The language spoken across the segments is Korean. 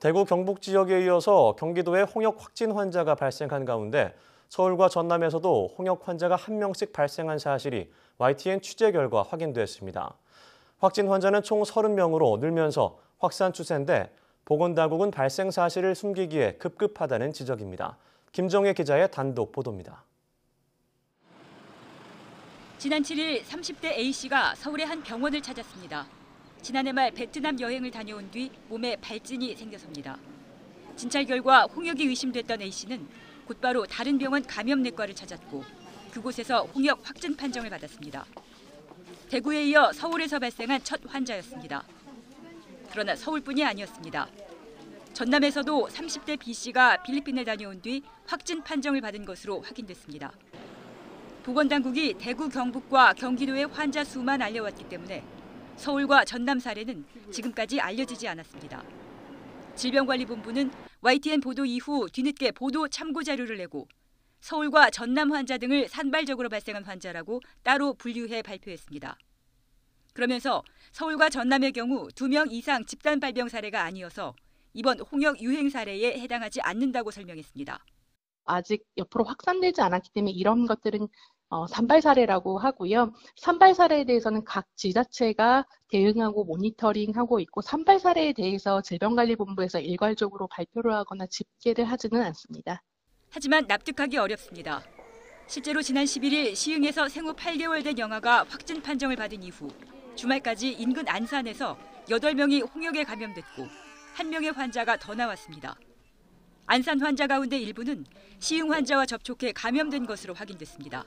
대구 경북 지역에 이어서 경기도에 홍역 확진 환자가 발생한 가운데 서울과 전남에서도 홍역 환자가 1명씩 발생한 사실이 YTN 취재 결과 확인됐습니다. 확진 환자는 총 30명으로 늘면서 확산 추세인데 보건당국은 발생 사실을 숨기기에 급급하다는 지적입니다. 김정혜 기자의 단독 보도입니다. 지난 7일 30대 A씨가 서울의 한 병원을 찾았습니다. 지난해 말 베트남 여행을 다녀온 뒤 몸에 발진이 생겨섭니다. 진찰 결과 홍역이 의심됐던 A씨는 곧바로 다른 병원 감염내과를 찾았고 그곳에서 홍역 확진 판정을 받았습니다. 대구에 이어 서울에서 발생한 첫 환자였습니다. 그러나 서울뿐이 아니었습니다. 전남에서도 30대 B씨가 필리핀을 다녀온 뒤 확진 판정을 받은 것으로 확인됐습니다. 보건당국이 대구, 경북과 경기도의 환자 수만 알려왔기 때문에 서울과 전남 사례는 지금까지 알려지지 않았습니다. 질병관리본부는 YTN 보도 이후 뒤늦게 보도 참고 자료를 내고 서울과 전남 환자 등을 산발적으로 발생한 환자라고 따로 분류해 발표했습니다. 그러면서 서울과 전남의 경우 2명 이상 집단 발병 사례가 아니어서 이번 홍역 유행 사례에 해당하지 않는다고 설명했습니다. 아직 옆으로 확산되지 않았기 때문에 이런 것들은 산발 사례라고 하고요. 산발 사례에 대해서는 각 지자체가 대응하고 모니터링하고 있고 산발 사례에 대해서 질병관리본부에서 일괄적으로 발표를 하거나 집계를 하지는 않습니다. 하지만 납득하기 어렵습니다. 실제로 지난 11일 시흥에서 생후 8개월 된 영아가 확진 판정을 받은 이후 주말까지 인근 안산에서 8명이 홍역에 감염됐고 1명의 환자가 더 나왔습니다. 안산 환자 가운데 일부는 시흥 환자와 접촉해 감염된 것으로 확인됐습니다.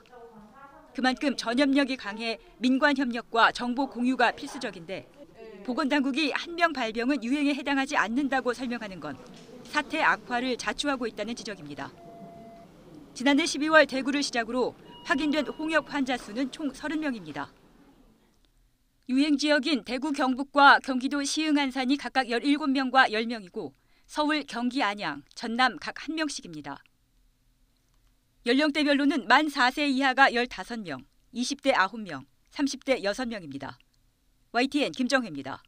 그만큼 전염력이 강해 민관 협력과 정보 공유가 필수적인데 보건당국이 1명 발병은 유행에 해당하지 않는다고 설명하는 건 사태 악화를 자초하고 있다는 지적입니다. 지난해 12월 대구를 시작으로 확인된 홍역 환자 수는 총 30명입니다. 유행 지역인 대구 경북과 경기도 시흥 안산이 각각 17명과 10명이고 서울, 경기 안양, 전남 각 1명씩입니다. 연령대별로는 만 4세 이하가 15명, 20대 9명, 30대 6명입니다. YTN 김정혜입니다.